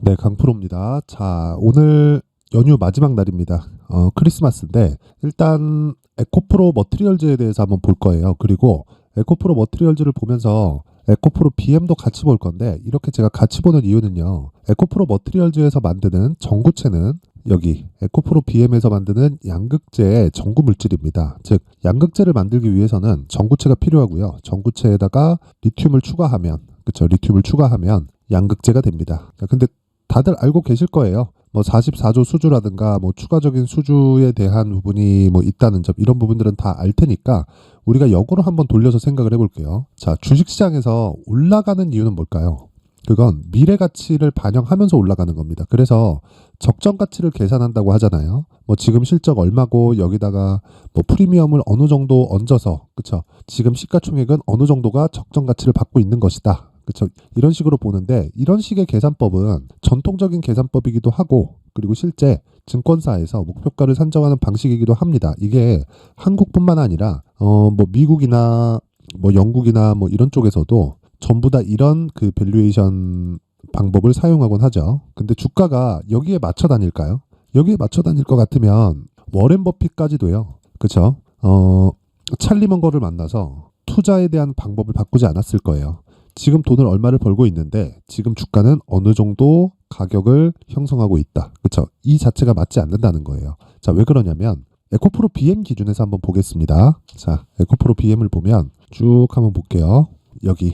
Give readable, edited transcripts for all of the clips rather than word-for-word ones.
네, 강프로입니다. 자, 오늘 연휴 마지막 날입니다. 크리스마스인데 일단 에코프로 머티리얼즈에 대해서 한번 볼 거예요. 그리고 에코프로 머티리얼즈를 보면서 에코프로 BM도 같이 볼 건데, 이렇게 제가 같이 보는 이유는요. 에코프로 머티리얼즈에서 만드는 전구체는 여기 에코프로 BM에서 만드는 양극재의 전구 물질입니다. 즉 양극재를 만들기 위해서는 전구체가 필요하고요. 전구체에다가 리튬을 추가하면, 그쵸, 리튬을 추가하면 양극재가 됩니다. 자, 근데 다들 알고 계실 거예요. 뭐 44조 수주라든가 뭐 추가적인 수주에 대한 부분이 뭐 있다는 점, 이런 부분들은 다 알 테니까 우리가 역으로 한번 돌려서 생각을 해볼게요. 자, 주식시장에서 올라가는 이유는 뭘까요? 그건 미래 가치를 반영하면서 올라가는 겁니다. 그래서 적정 가치를 계산한다고 하잖아요. 뭐 지금 실적 얼마고 여기다가 뭐 프리미엄을 어느 정도 얹어서, 그쵸, 지금 시가총액은 어느 정도가 적정 가치를 받고 있는 것이다. 그쵸. 이런 식으로 보는데, 이런 식의 계산법은 전통적인 계산법이기도 하고, 그리고 실제 증권사에서 목표가를 산정하는 방식이기도 합니다. 이게 한국뿐만 아니라 뭐 미국이나 뭐 영국이나 뭐 이런 쪽에서도 전부 다 이런 그 밸류에이션 방법을 사용하곤 하죠. 근데 주가가 여기에 맞춰 다닐까요? 여기에 맞춰 다닐 것 같으면 워렌 버핏까지도요. 그쵸? 찰리 먼거를 만나서 투자에 대한 방법을 바꾸지 않았을 거예요. 지금 돈을 얼마를 벌고 있는데 지금 주가는 어느 정도 가격을 형성하고 있다. 그렇죠? 이 자체가 맞지 않는다는 거예요. 자, 왜 그러냐면 에코프로 BM 기준에서 한번 보겠습니다. 자, 에코프로 BM을 보면 쭉 한번 볼게요. 여기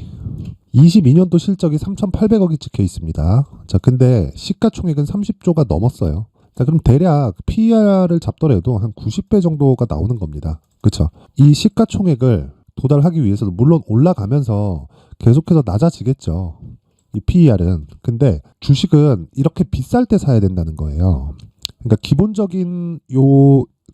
22년도 실적이 3,800억이 찍혀 있습니다. 자, 근데 시가총액은 30조가 넘었어요. 자, 그럼 대략 PER을 잡더라도 한 90배 정도가 나오는 겁니다. 그렇죠? 이 시가총액을 도달하기 위해서도 물론 올라가면서 계속해서 낮아지겠죠. 이 PER은. 근데 주식은 이렇게 비쌀 때 사야 된다는 거예요. 그러니까 기본적인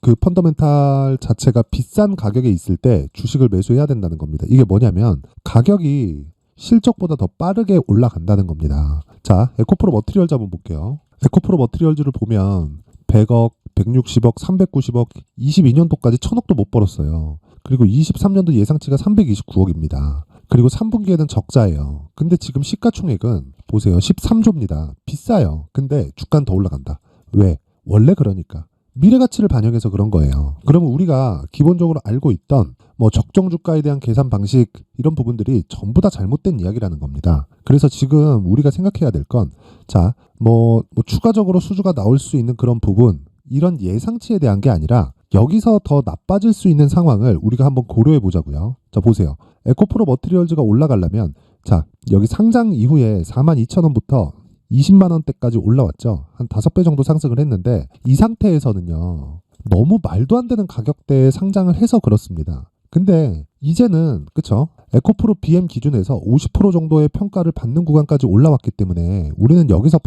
그 펀더멘탈 자체가 비싼 가격에 있을 때 주식을 매수해야 된다는 겁니다. 이게 뭐냐면 가격이 실적보다 더 빠르게 올라간다는 겁니다. 자, 에코프로 머티리얼즈 한번 볼게요. 에코프로 머티리얼즈를 보면 100억, 160억, 390억, 22년도까지 1000억도 못 벌었어요. 그리고 23년도 예상치가 329억입니다. 그리고 3분기에는 적자예요. 근데 지금 시가총액은 보세요. 13조입니다. 비싸요. 근데 주가는 더 올라간다. 왜? 원래 그러니까. 미래 가치를 반영해서 그런 거예요. 그러면 우리가 기본적으로 알고 있던 뭐 적정 주가에 대한 계산 방식, 이런 부분들이 전부 다 잘못된 이야기라는 겁니다. 그래서 지금 우리가 생각해야 될 건, 자, 뭐 추가적으로 수주가 나올 수 있는 그런 부분, 이런 예상치에 대한 게 아니라 여기서 더 나빠질 수 있는 상황을 우리가 한번 고려해 보자고요. 자, 보세요. 에코프로 머티리얼즈가 올라가려면, 자, 여기 상장 이후에 42,000원부터 20만 원대까지 올라왔죠. 한 5배 정도 상승을 했는데, 이 상태에서는요, 너무 말도 안 되는 가격대에 상장을 해서 그렇습니다. 근데 이제는, 그쵸, 에코프로 BM 기준에서 50% 정도의 평가를 받는 구간까지 올라왔기 때문에 우리는 여기서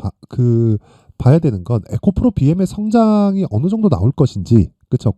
봐야 되는 건 에코프로 BM의 성장이 어느 정도 나올 것인지, 그쵸,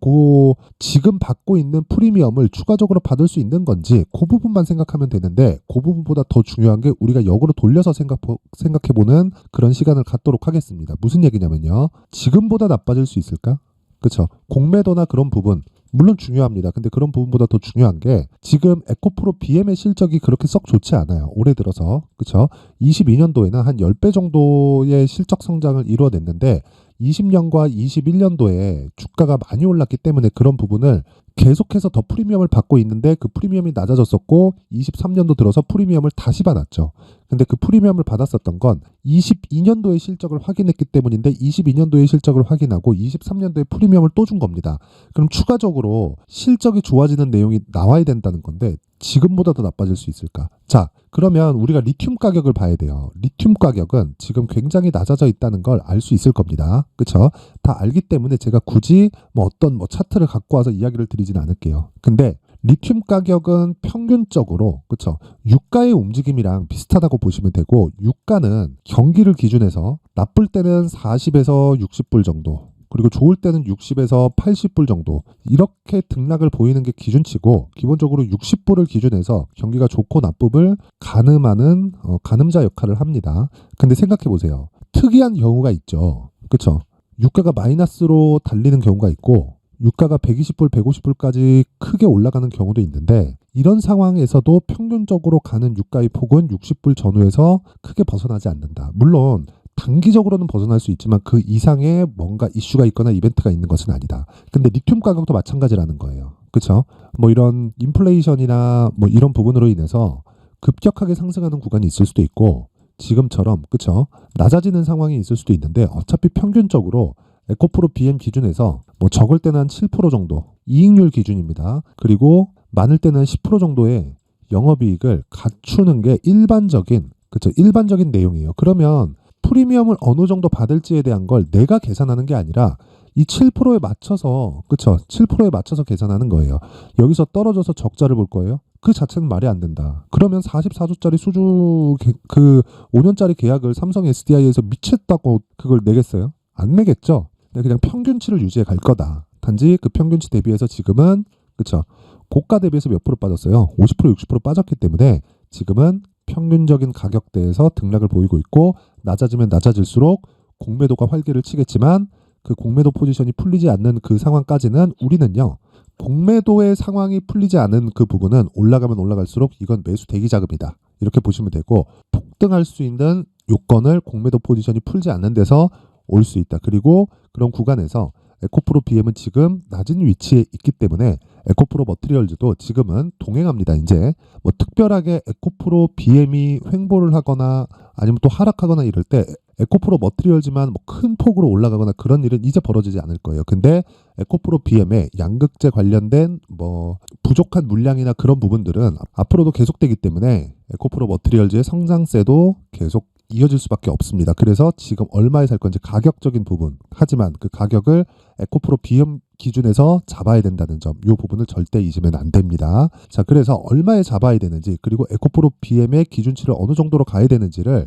지금 받고 있는 프리미엄을 추가적으로 받을 수 있는 건지, 그 부분만 생각하면 되는데, 그 부분보다 더 중요한 게 우리가 역으로 돌려서 생각해보는 그런 시간을 갖도록 하겠습니다. 무슨 얘기냐면요, 지금보다 나빠질 수 있을까? 그쵸, 공매도나 그런 부분 물론 중요합니다. 근데 그런 부분보다 더 중요한 게, 지금 에코프로 BM의 실적이 그렇게 썩 좋지 않아요. 올해 들어서. 그쵸? 22년도에는 한 10배 정도의 실적 성장을 이루어냈는데, 20년과 21년도에 주가가 많이 올랐기 때문에 그런 부분을 계속해서 더 프리미엄을 받고 있는데, 그 프리미엄이 낮아졌었고 23년도 들어서 프리미엄을 다시 받았죠. 근데 그 프리미엄을 받았었던 건 22년도의 실적을 확인했기 때문인데, 22년도의 실적을 확인하고 23년도에 프리미엄을 또 준 겁니다. 그럼 추가적으로 실적이 좋아지는 내용이 나와야 된다는 건데, 지금보다 더 나빠질 수 있을까? 자, 그러면 우리가 리튬 가격을 봐야 돼요. 리튬 가격은 지금 굉장히 낮아져 있다는 걸 알 수 있을 겁니다. 그쵸? 다 알기 때문에 제가 굳이 뭐 어떤 차트를 갖고 와서 이야기를 드리지는 않을게요. 근데 리튬 가격은 평균적으로, 그쵸, 유가의 움직임이랑 비슷하다고 보시면 되고, 유가는 경기를 기준해서 나쁠 때는 40에서 60불 정도, 그리고 좋을 때는 60에서 80불 정도, 이렇게 등락을 보이는 게 기준치고, 기본적으로 60불을 기준해서 경기가 좋고 나쁨을 가늠하는 가늠자 역할을 합니다. 근데 생각해 보세요. 특이한 경우가 있죠. 그쵸? 유가가 마이너스로 달리는 경우가 있고, 유가가 120불, 150불까지 크게 올라가는 경우도 있는데, 이런 상황에서도 평균적으로 가는 유가의 폭은 60불 전후에서 크게 벗어나지 않는다. 물론 단기적으로는 벗어날 수 있지만 그 이상의 뭔가 이슈가 있거나 이벤트가 있는 것은 아니다. 근데 리튬 가격도 마찬가지라는 거예요. 그렇죠? 뭐 이런 인플레이션이나 뭐 이런 부분으로 인해서 급격하게 상승하는 구간이 있을 수도 있고 지금처럼 그렇죠? 낮아지는 상황이 있을 수도 있는데 어차피 평균적으로 에코프로 BM 기준에서 뭐 적을 때는 한 7% 정도 이익률 기준입니다. 그리고 많을 때는 10% 정도의 영업이익을 갖추는 게 일반적인 그렇죠? 일반적인 내용이에요. 그러면 프리미엄을 어느 정도 받을지에 대한 걸 내가 계산하는 게 아니라 이 7%에 맞춰서 그렇죠? 7%에 맞춰서 계산하는 거예요. 여기서 떨어져서 적자를 볼 거예요. 그 자체는 말이 안 된다. 그러면 44조짜리 수주 그 5년짜리 계약을 삼성 SDI에서 미쳤다고 그걸 내겠어요? 안 내겠죠. 그냥 평균치를 유지해 갈 거다. 단지 그 평균치 대비해서 지금은 그렇죠. 고가 대비해서 몇 프로 빠졌어요? 50% 60% 빠졌기 때문에 지금은 평균적인 가격대에서 등락을 보이고 있고 낮아지면 낮아질수록 공매도가 활기를 치겠지만 그 공매도 포지션이 풀리지 않는 그 상황까지는 우리는요. 공매도의 상황이 풀리지 않은 그 부분은 올라가면 올라갈수록 이건 매수 대기 자금이다. 이렇게 보시면 되고 폭등할 수 있는 요건을 공매도 포지션이 풀지 않는 데서 올 수 있다. 그리고 그런 구간에서 에코프로 BM은 지금 낮은 위치에 있기 때문에 에코프로 머티리얼즈도 지금은 동행합니다. 이제 뭐 특별하게 에코프로 BM이 횡보를 하거나 아니면 또 하락하거나 이럴 때 에코프로 머티리얼즈만 뭐 큰 폭으로 올라가거나 그런 일은 이제 벌어지지 않을 거예요. 근데 에코프로 BM의 양극재 관련된 뭐 부족한 물량이나 그런 부분들은 앞으로도 계속되기 때문에 에코프로 머티리얼즈의 성장세도 계속 이어질 수밖에 없습니다. 그래서 지금 얼마에 살 건지 가격적인 부분 하지만 그 가격을 에코프로 BM 기준에서 잡아야 된다는 점, 이 부분을 절대 잊으면 안 됩니다. 자, 그래서 얼마에 잡아야 되는지 그리고 에코프로 BM의 기준치를 어느 정도로 가야 되는지를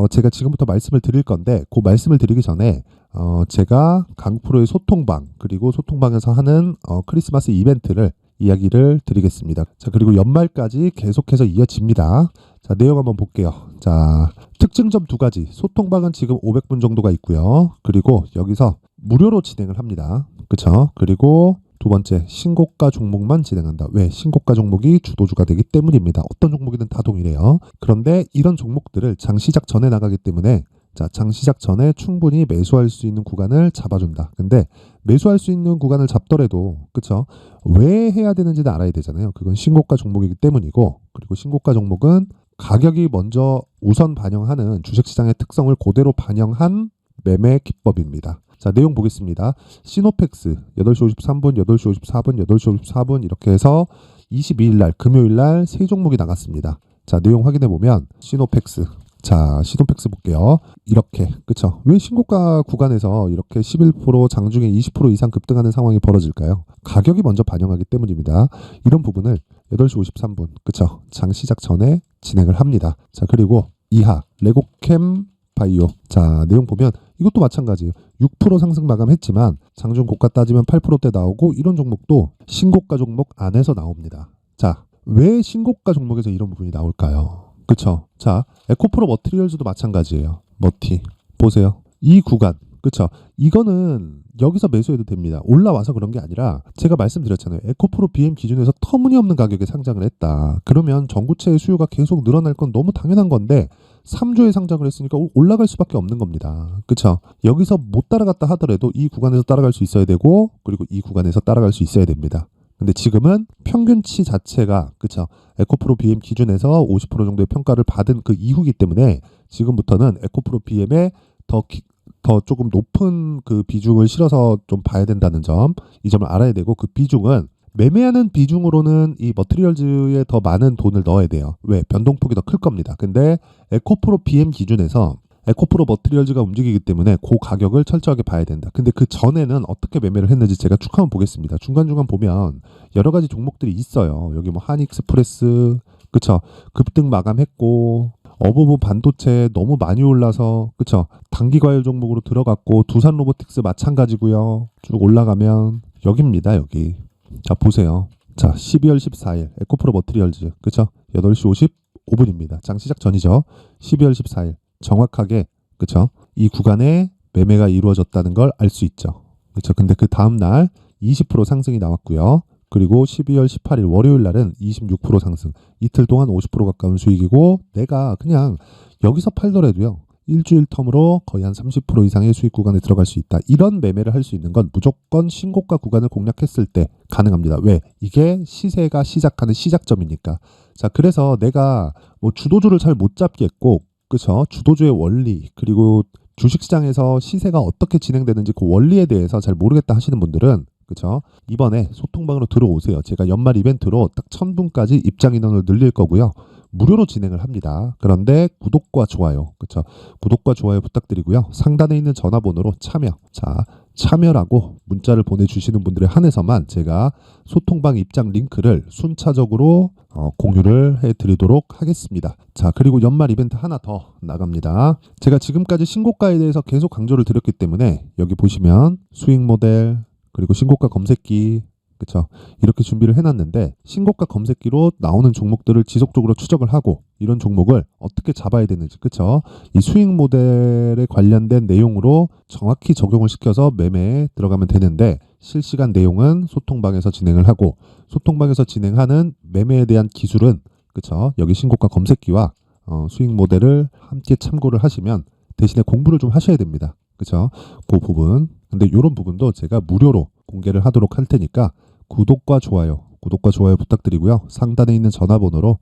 제가 지금부터 말씀을 드릴 건데 그 말씀을 드리기 전에 제가 강프로의 소통방 그리고 소통방에서 하는 크리스마스 이벤트를 이야기를 드리겠습니다. 자, 그리고 연말까지 계속해서 이어집니다. 자, 내용 한번 볼게요. 자, 특징점 두 가지. 소통방은 지금 500분 정도가 있고요. 그리고 여기서 무료로 진행을 합니다. 그쵸? 그리고 두 번째, 신고가 종목만 진행한다. 왜? 신고가 종목이 주도주가 되기 때문입니다. 어떤 종목이든 다 동일해요. 그런데 이런 종목들을 장 시작 전에 나가기 때문에 자, 장 시작 전에 충분히 매수할 수 있는 구간을 잡아준다. 근데 매수할 수 있는 구간을 잡더라도 그쵸? 왜 해야 되는지는 알아야 되잖아요. 그건 신고가 종목이기 때문이고 그리고 신고가 종목은 가격이 먼저 우선 반영하는 주식시장의 특성을 그대로 반영한 매매 기법입니다. 자, 내용 보겠습니다. 시노펙스 8시 53분, 8시 54분, 8시 54분 이렇게 해서 22일 날 금요일 날 세 종목이 나갔습니다. 자, 내용 확인해 보면 시노펙스 자, 시노펙스 볼게요. 이렇게 그쵸? 왜 신고가 구간에서 이렇게 11% 장중에 20% 이상 급등하는 상황이 벌어질까요? 가격이 먼저 반영하기 때문입니다. 이런 부분을 8시 53분 그쵸? 장 시작 전에 진행을 합니다. 자, 그리고 이하 레고캠 바이오 자, 내용 보면 이것도 마찬가지예요. 6% 상승 마감했지만 장중 고가 따지면 8%대 나오고 이런 종목도 신고가 종목 안에서 나옵니다. 자, 왜 신고가 종목에서 이런 부분이 나올까요? 그쵸? 자, 에코프로 머티리얼즈도 마찬가지예요. 머티 보세요. 이 구간 그쵸? 이거는 여기서 매수해도 됩니다. 올라와서 그런 게 아니라 제가 말씀드렸잖아요. 에코프로 BM 기준에서 터무니없는 가격에 상장을 했다. 그러면 전구체의 수요가 계속 늘어날 건 너무 당연한 건데 3조에 상장을 했으니까 올라갈 수밖에 없는 겁니다. 그쵸? 여기서 못 따라갔다 하더라도 이 구간에서 따라갈 수 있어야 되고 그리고 이 구간에서 따라갈 수 있어야 됩니다. 근데 지금은 평균치 자체가 그쵸? 에코프로 BM 기준에서 50% 정도의 평가를 받은 그 이후기 때문에 지금부터는 에코프로 BM에 더 조금 높은 그 비중을 실어서 좀 봐야 된다는 점, 이 점을 알아야 되고 그 비중은 매매하는 비중으로는 이 머티리얼즈에 더 많은 돈을 넣어야 돼요. 왜? 변동폭이 더 클 겁니다. 근데 에코프로 BM 기준에서 에코프로 머티리얼즈가 움직이기 때문에 그 가격을 철저하게 봐야 된다. 근데 그 전에는 어떻게 매매를 했는지 제가 쭉 한번 보겠습니다. 중간중간 보면 여러 가지 종목들이 있어요. 여기 뭐 한익스프레스, 그쵸? 급등 마감했고, 어버브 반도체 너무 많이 올라서, 그쵸? 단기과열 종목으로 들어갔고, 두산 로보틱스 마찬가지고요. 쭉 올라가면 여기입니다, 여기. 자, 보세요. 자, 12월 14일 에코프로 머티리얼즈, 그쵸? 8시 55분입니다. 장 시작 전이죠. 12월 14일. 정확하게 그쵸? 이 구간에 매매가 이루어졌다는 걸 알 수 있죠. 그쵸? 근데 그 다음 날 20% 상승이 나왔고요. 그리고 12월 18일 월요일 날은 26% 상승. 이틀 동안 50% 가까운 수익이고 내가 그냥 여기서 팔더라도요. 일주일 텀으로 거의 한 30% 이상의 수익 구간에 들어갈 수 있다. 이런 매매를 할 수 있는 건 무조건 신고가 구간을 공략했을 때 가능합니다. 왜? 이게 시세가 시작하는 시작점이니까. 자, 그래서 내가 뭐 주도주를 잘 못 잡겠고, 그쵸? 주도주의 원리, 그리고 주식시장에서 시세가 어떻게 진행되는지 그 원리에 대해서 잘 모르겠다 하시는 분들은, 그쵸? 이번에 소통방으로 들어오세요. 제가 연말 이벤트로 딱 1000분까지 입장 인원을 늘릴 거고요. 무료로 진행을 합니다. 그런데 구독과 좋아요, 그쵸? 구독과 좋아요 부탁드리고요. 상단에 있는 전화번호로 참여라고 문자를 보내주시는 분들에 한해서만 제가 소통방 입장 링크를 순차적으로 공유를 해드리도록 하겠습니다. 자, 그리고 연말 이벤트 하나 더 나갑니다. 제가 지금까지 신고가에 대해서 계속 강조를 드렸기 때문에 여기 보시면 수익 모델, 그리고 신고가 검색기, 그쵸? 이렇게 준비를 해놨는데 신고가 검색기로 나오는 종목들을 지속적으로 추적을 하고 이런 종목을 어떻게 잡아야 되는지, 그쵸? 이 수익 모델에 관련된 내용으로 정확히 적용을 시켜서 매매에 들어가면 되는데 실시간 내용은 소통방에서 진행을 하고 소통방에서 진행하는 매매에 대한 기술은, 그쵸? 여기 신고가 검색기와 수익 모델을 함께 참고를 하시면 대신에 공부를 좀 하셔야 됩니다. 그쵸? 그 부분. 근데 이런 부분도 제가 무료로 공개를 하도록 할 테니까 구독과 좋아요 부탁드리고요. 상단에 있는 전화번호로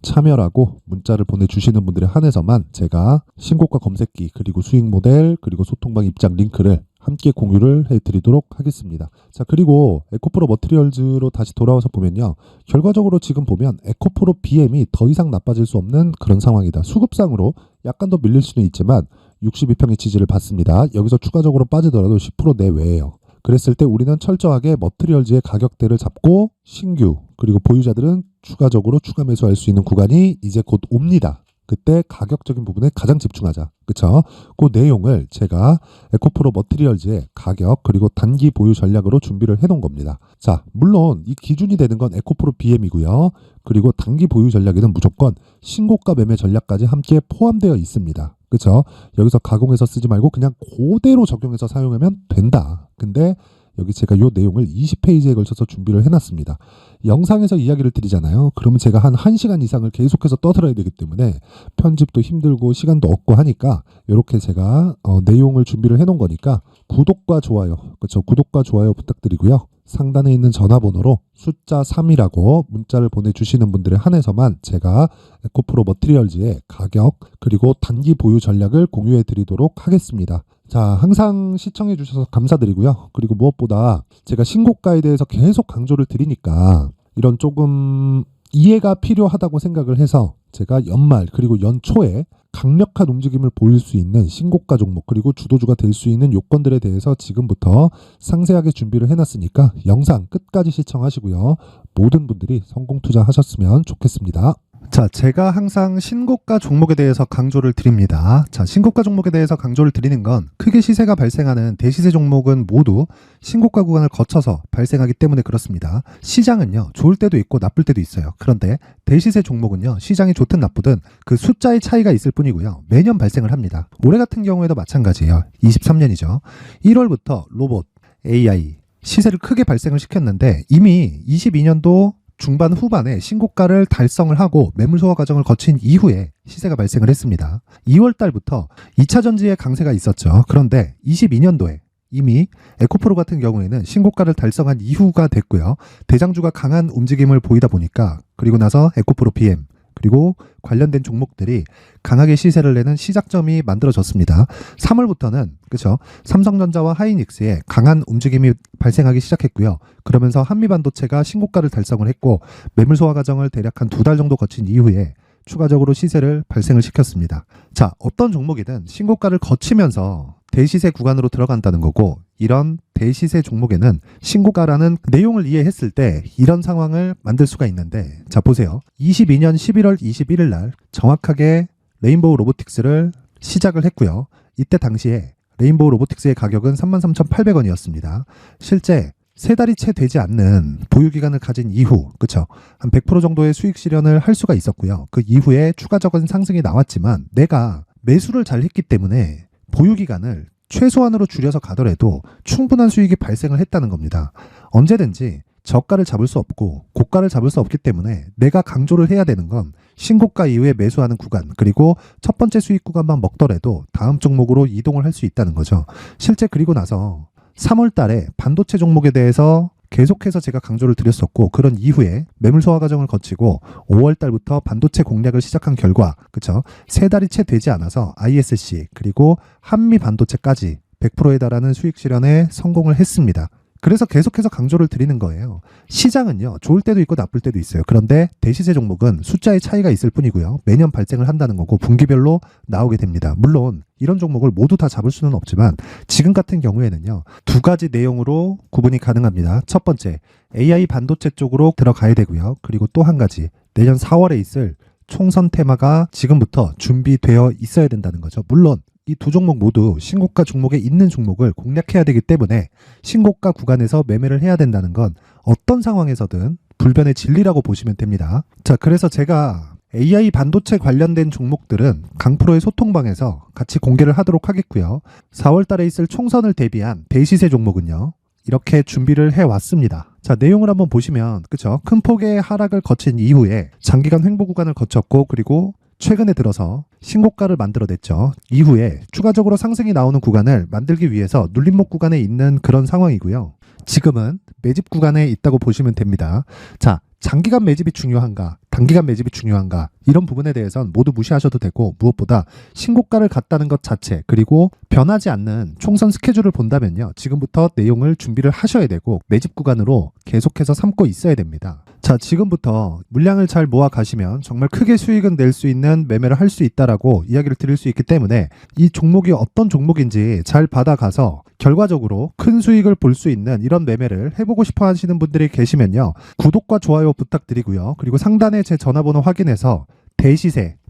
참여라고 문자를 보내주시는 분들에 한해서만 제가 신고가 검색기, 그리고 수익 모델, 그리고 소통방 입장 링크를 함께 공유를 해드리도록 하겠습니다. 자, 그리고 에코프로 머티리얼즈로 다시 돌아와서 보면요. 결과적으로 지금 보면 에코프로 BM이 더 이상 나빠질 수 없는 그런 상황이다. 수급상으로 약간 더 밀릴 수는 있지만 62평의 지지를 받습니다. 여기서 추가적으로 빠지더라도 10% 내외예요. 그랬을 때 우리는 철저하게 머티리얼즈의 가격대를 잡고 신규, 그리고 보유자들은 추가적으로 추가 매수할 수 있는 구간이 이제 곧 옵니다. 그때 가격적인 부분에 가장 집중하자. 그쵸? 그 내용을 제가 에코프로 머티리얼즈의 가격, 그리고 단기 보유 전략으로 준비를 해놓은 겁니다. 자, 물론 이 기준이 되는 건 에코프로 BM이고요. 그리고 단기 보유 전략에는 무조건 신고가 매매 전략까지 함께 포함되어 있습니다. 그쵸? 여기서 가공해서 쓰지 말고 그냥 그대로 적용해서 사용하면 된다. 근데 여기 제가 이 내용을 20페이지에 걸쳐서 준비를 해놨습니다. 영상에서 이야기를 드리잖아요. 그러면 제가 한 1시간 이상을 계속해서 떠들어야 되기 때문에 편집도 힘들고 시간도 없고 하니까 이렇게 제가 내용을 준비를 해놓은 거니까 구독과 좋아요, 그렇죠? 구독과 좋아요 부탁드리고요. 상단에 있는 전화번호로 숫자 3이라고 문자를 보내주시는 분들에 한해서만 제가 에코프로 머티리얼즈의 가격, 그리고 단기 보유 전략을 공유해 드리도록 하겠습니다. 자, 항상 시청해 주셔서 감사드리고요. 그리고 무엇보다 제가 신고가에 대해서 계속 강조를 드리니까 이런 조금 이해가 필요하다고 생각을 해서 제가 연말 그리고 연초에 강력한 움직임을 보일 수 있는 신고가 종목, 그리고 주도주가 될 수 있는 요건들에 대해서 지금부터 상세하게 준비를 해놨으니까 영상 끝까지 시청하시고요. 모든 분들이 성공 투자하셨으면 좋겠습니다. 자, 제가 항상 신고가 종목에 대해서 강조를 드립니다. 자, 신고가 종목에 대해서 강조를 드리는 건 크게 시세가 발생하는 대시세 종목은 모두 신고가 구간을 거쳐서 발생하기 때문에 그렇습니다. 시장은요, 좋을 때도 있고 나쁠 때도 있어요. 그런데 대시세 종목은요, 시장이 좋든 나쁘든 그 숫자의 차이가 있을 뿐이고요. 매년 발생을 합니다. 올해 같은 경우에도 마찬가지예요. 23년이죠. 1월부터 로봇, AI, 시세를 크게 발생을 시켰는데 이미 22년도 중반 후반에 신고가를 달성을 하고 매물 소화 과정을 거친 이후에 시세가 발생을 했습니다. 2월 달부터 2차 전지의 강세가 있었죠. 그런데 22년도에 이미 에코프로 같은 경우에는 신고가를 달성한 이후가 됐고요. 대장주가 강한 움직임을 보이다 보니까, 그리고 나서 에코프로 BM, 그리고 관련된 종목들이 강하게 시세를 내는 시작점이 만들어졌습니다. 3월부터는 그렇죠, 삼성전자와 하이닉스의 강한 움직임이 발생하기 시작했고요. 그러면서 한미반도체가 신고가를 달성을 했고 매물 소화 과정을 대략 한 2달 정도 거친 이후에 추가적으로 시세를 발생을 시켰습니다. 자, 어떤 종목이든 신고가를 거치면서 대시세 구간으로 들어간다는 거고, 이런 대시세 종목에는 신고가라는 내용을 이해했을 때 이런 상황을 만들 수가 있는데, 자 보세요. 22년 11월 21일 날 정확하게 레인보우 로보틱스를 시작을 했고요. 이때 당시에 레인보우 로보틱스의 가격은 33,800원이었습니다. 실제 3달이 채 되지 않는 보유기간을 가진 이후, 그쵸? 한 100% 정도의 수익 실현을 할 수가 있었고요. 그 이후에 추가적인 상승이 나왔지만 내가 매수를 잘 했기 때문에 보유기간을 최소한으로 줄여서 가더라도 충분한 수익이 발생을 했다는 겁니다. 언제든지 저가를 잡을 수 없고 고가를 잡을 수 없기 때문에 내가 강조를 해야 되는 건 신고가 이후에 매수하는 구간, 그리고 첫 번째 수익 구간만 먹더라도 다음 종목으로 이동을 할 수 있다는 거죠. 실제 그리고 나서 3월 달에 반도체 종목에 대해서 계속해서 제가 강조를 드렸었고, 그런 이후에 매물 소화 과정을 거치고 5월 달부터 반도체 공략을 시작한 결과, 그쵸? 3달이 채 되지 않아서 ISC 그리고 한미 반도체까지 100%에 달하는 수익 실현에 성공을 했습니다. 그래서 계속해서 강조를 드리는 거예요. 시장은요, 좋을 때도 있고 나쁠 때도 있어요. 그런데 대시세 종목은 숫자의 차이가 있을 뿐이고요. 매년 발생을 한다는 거고 분기별로 나오게 됩니다. 물론 이런 종목을 모두 다 잡을 수는 없지만 지금 같은 경우에는요, 두 가지 내용으로 구분이 가능합니다. 첫 번째, AI 반도체 쪽으로 들어가야 되고요. 그리고 또 한 가지, 내년 4월에 있을 총선 테마가 지금부터 준비되어 있어야 된다는 거죠. 물론 이 두 종목 모두 신고가 종목에 있는 종목을 공략해야 되기 때문에 신고가 구간에서 매매를 해야 된다는 건 어떤 상황에서든 불변의 진리라고 보시면 됩니다. 자, 그래서 제가 AI 반도체 관련된 종목들은 강프로의 소통방에서 같이 공개를 하도록 하겠고요. 4월 달에 있을 총선을 대비한 대시세 종목은요, 이렇게 준비를 해왔습니다. 자, 내용을 한번 보시면, 그쵸? 큰 폭의 하락을 거친 이후에 장기간 횡보 구간을 거쳤고, 그리고 최근에 들어서 신고가를 만들어냈죠. 이후에 추가적으로 상승이 나오는 구간을 만들기 위해서 눌림목 구간에 있는 그런 상황이고요. 지금은 매집 구간에 있다고 보시면 됩니다. 자, 장기간 매집이 중요한가, 단기간 매집이 중요한가, 이런 부분에 대해서는 모두 무시하셔도 되고, 무엇보다 신고가를 갔다는 것 자체, 그리고 변하지 않는 총선 스케줄을 본다면요, 지금부터 내용을 준비를 하셔야 되고 매집 구간으로 계속해서 삼고 있어야 됩니다. 자, 지금부터 물량을 잘 모아 가시면 정말 크게 수익은 낼 수 있는 매매를 할 수 있다라고 이야기를 드릴 수 있기 때문에 이 종목이 어떤 종목인지 잘 받아가서 결과적으로 큰 수익을 볼 수 있는 이런 매매를 해보고 싶어 하시는 분들이 계시면요, 구독과 좋아요 부탁드리고요. 그리고 상단에 제 전화번호 확인해서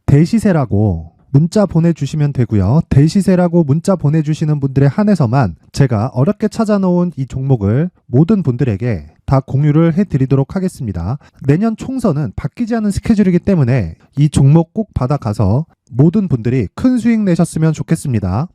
대시세라고 문자 보내주시면 되고요. 대시세라고 문자 보내주시는 분들에 한해서만 제가 어렵게 찾아놓은 이 종목을 모든 분들에게 다 공유를 해드리도록 하겠습니다. 내년 총선은 바뀌지 않은 스케줄이기 때문에 이 종목 꼭 받아가서 모든 분들이 큰 수익 내셨으면 좋겠습니다.